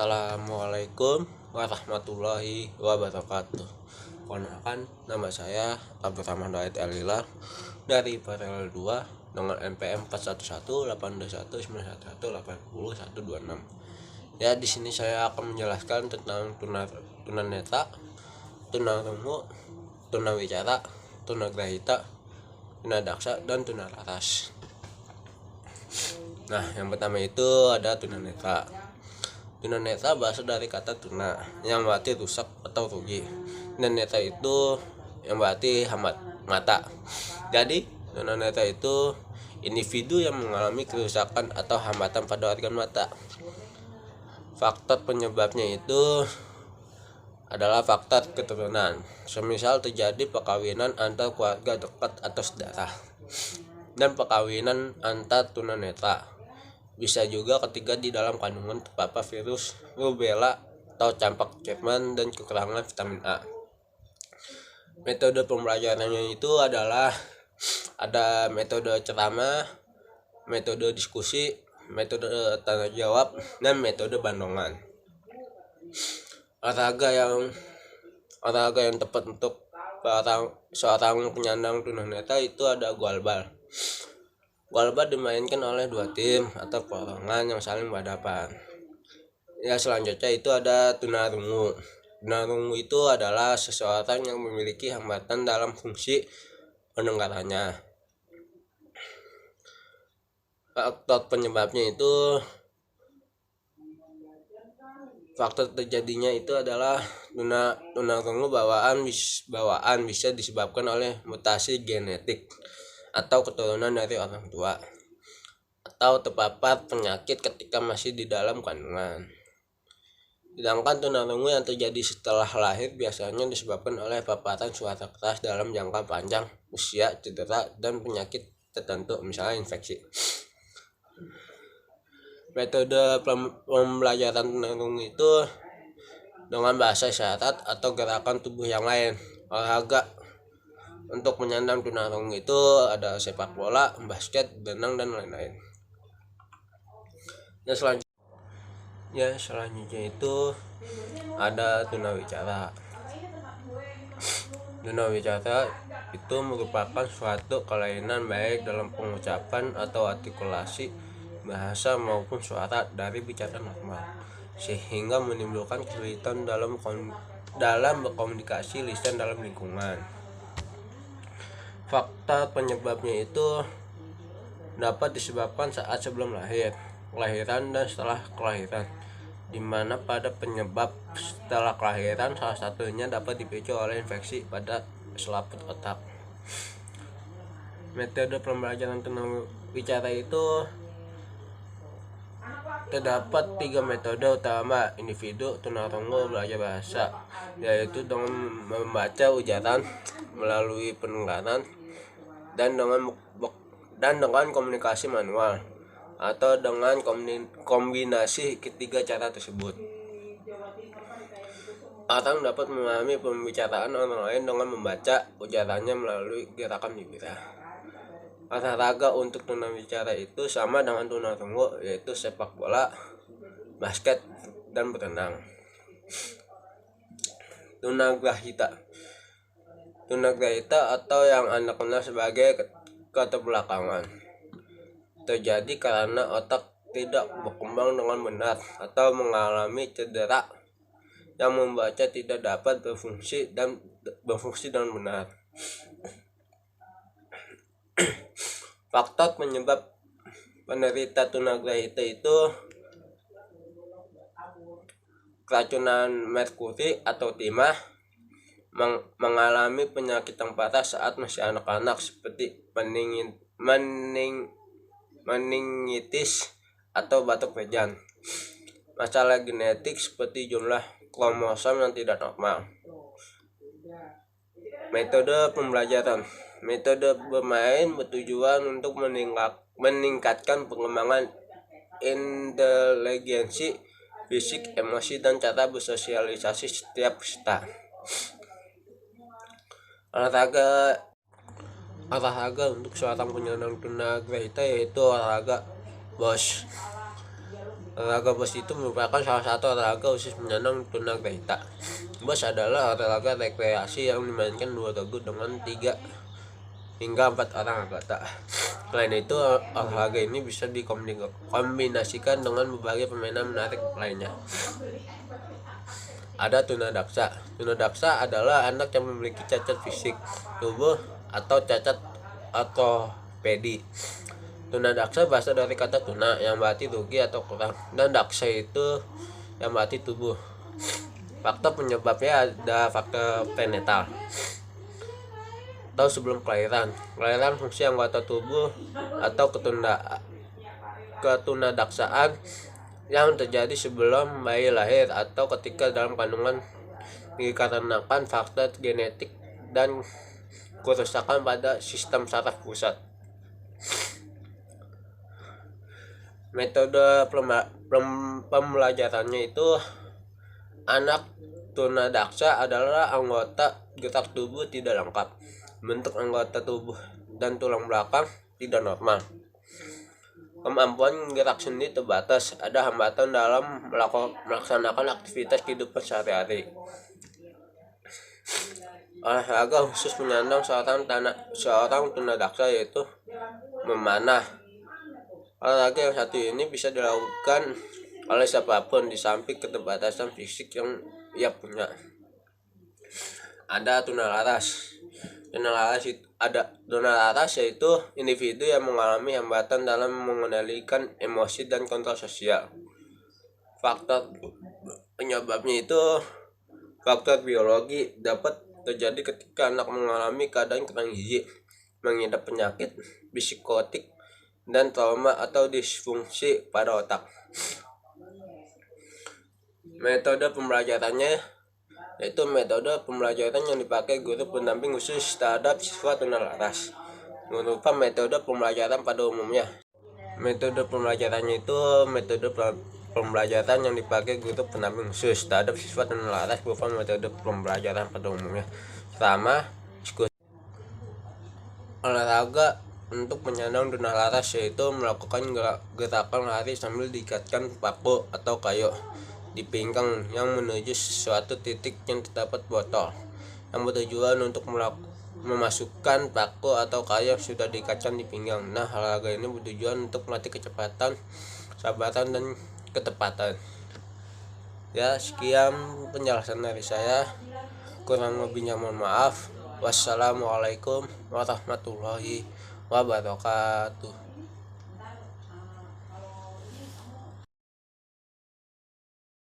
Assalamualaikum warahmatullahi wabarakatuh. Perkenalkan, nama saya Abdurrahman Wahid Elilar dari Paralel 2 dengan NPM 411-821-911-80-126. Ya, di sini saya akan menjelaskan tentang tunanetra, tunarungu, tunawicara, tunagrahita, tunadaksa, dan tunararas. Nah, yang pertama itu ada tunanetra. Tunanetra berasal dari kata tuna yang berarti rusak atau rugi, dan netra itu yang berarti hambat mata. Jadi tunanetra itu individu yang mengalami kerusakan atau hambatan pada organ mata. Faktor penyebabnya itu adalah faktor keturunan, semisal terjadi perkawinan antar keluarga dekat atau saudara, dan perkawinan antar tunanetra. Bisa juga ketika di dalam kandungan terpapar virus rubella atau campak Chapman dan kekurangan vitamin A. Metode pembelajarannya itu adalah ada metode ceramah, metode diskusi, metode tanya jawab, dan metode bandongan. Olahraga yang tepat untuk seorang penyandang tunanetra itu ada goalball. Goalball dimainkan oleh dua tim atau perorangan yang saling berhadapan. Ya, selanjutnya itu ada tunarungu. Tunarungu itu adalah seseorang yang memiliki hambatan dalam fungsi pendengarannya. Faktor penyebabnya itu faktor terjadinya itu adalah tunarungu bawaan bisa disebabkan oleh mutasi genetik atau keturunan dari orang tua, atau terpapar penyakit ketika masih di dalam kandungan. Sedangkan tunarungu yang terjadi setelah lahir biasanya disebabkan oleh paparan suara keras dalam jangka panjang, usia, cedera, dan penyakit tertentu, misalnya infeksi. Metode pembelajaran tunarungu itu dengan bahasa isyarat atau gerakan tubuh yang lain. Olahraga untuk penyandang tunarungu itu ada sepak bola, basket, berenang, dan lain-lain. Selanjutnya itu ada tunawicara. Tunawicara itu merupakan suatu kelainan baik dalam pengucapan atau artikulasi bahasa maupun suara dari bicara normal, sehingga menimbulkan kesulitan dalam berkomunikasi lisan dalam lingkungan. Faktor penyebabnya itu dapat disebabkan saat sebelum lahir, kelahiran, dan setelah kelahiran, di mana pada penyebab setelah kelahiran salah satunya dapat dipicu oleh infeksi pada selaput otak. Metode pembelajaran tunawicara itu terdapat 3 metode utama individu tunarungu belajar bahasa, yaitu dengan membaca ujaran melalui pendengaran dan dengan komunikasi manual, atau dengan kombinasi ketiga cara tersebut. Orang dapat memahami pembicaraan orang lain dengan membaca ujarannya melalui gerakan bibirnya. Olahraga untuk tunawicara itu sama dengan tunarungu, yaitu sepak bola, basket, dan berenang. Tunagrahita atau yang Anda kenal sebagai keterbelakangan terjadi karena otak tidak berkembang dengan benar atau mengalami cedera yang membaca tidak dapat berfungsi dengan benar. Faktor penyebab penderita tunagrahita itu keracunan merkuri atau timah, mengalami penyakit yang parah saat masih anak-anak seperti meningitis atau batuk vejan, masalah genetik seperti jumlah kromosom yang tidak normal. Metode pembelajaran. Metode bermain bertujuan untuk meningkatkan pengembangan inteligensi fisik, emosi, dan cara bersosialisasi setiap peserta. Olahraga untuk seorang penyandang tunagrahita yaitu olahraga BOS. Olahraga bos itu merupakan salah satu olahraga khusus penyandang tunagrahita. Bos adalah olahraga rekreasi yang dimainkan dua regu dengan 3 hingga 4 orang anggota. Selain itu, olahraga ini bisa dikombinasikan dengan berbagai permainan menarik lainnya. Ada tunadaksa. Tunadaksa adalah anak yang memiliki cacat fisik tubuh atau cacat ortopedi. Tunadaksa berasal dari kata tuna yang berarti rugi atau kurang, dan daksa itu yang berarti tubuh. Faktor penyebabnya ada faktor prenatal atau sebelum kelahiran, fungsi anggota tubuh, atau ketunadaksaan yang terjadi sebelum bayi lahir atau ketika dalam kandungan dikarenakan faktor genetik dan kerusakan pada sistem saraf pusat. Metode pembelajarannya itu, anak tunadaksa adalah anggota gerak tubuh tidak lengkap, bentuk anggota tubuh dan tulang belakang tidak normal, kemampuan gerak sendi terbatas, ada hambatan dalam melaksanakan aktivitas kehidupan sehari-hari. Olahraga khusus penyandang seorang tunadaksa yaitu memanah. Olahraga yang satu ini bisa dilakukan oleh siapapun di samping keterbatasan fisik yang ia punya. Ada tunalaras. Tunalaras yaitu individu yang mengalami hambatan dalam mengendalikan emosi dan kontrol sosial. Faktor penyebabnya itu faktor biologi, dapat terjadi ketika anak mengalami keadaan kurang gizi, mengidap penyakit psikotik, dan trauma atau disfungsi pada otak. Metode pembelajarannya yaitu metode pembelajaran yang dipakai guru pendamping khusus terhadap siswa tunalaras, berupa metode pembelajaran pada umumnya. Metode pembelajarannya itu metode pembelajaran yang dipakai guru pendamping khusus terhadap siswa tunalaras berupa metode pembelajaran pada umumnya. Pertama, olahraga untuk penyandang tunalaras yaitu melakukan gerakan lari sambil diikatkan paku atau kayu di pinggang yang menuju suatu titik yang terdapat botol, yang bertujuan untuk memasukkan paku atau kayu yang sudah diikatkan di pinggang. Nah, olahraga ini bertujuan untuk melatih kecepatan, kesabaran, dan ketepatan. Ya, sekian penjelasan dari saya. Kurang lebihnya mohon maaf. Wassalamualaikum warahmatullahi wabarakatuh.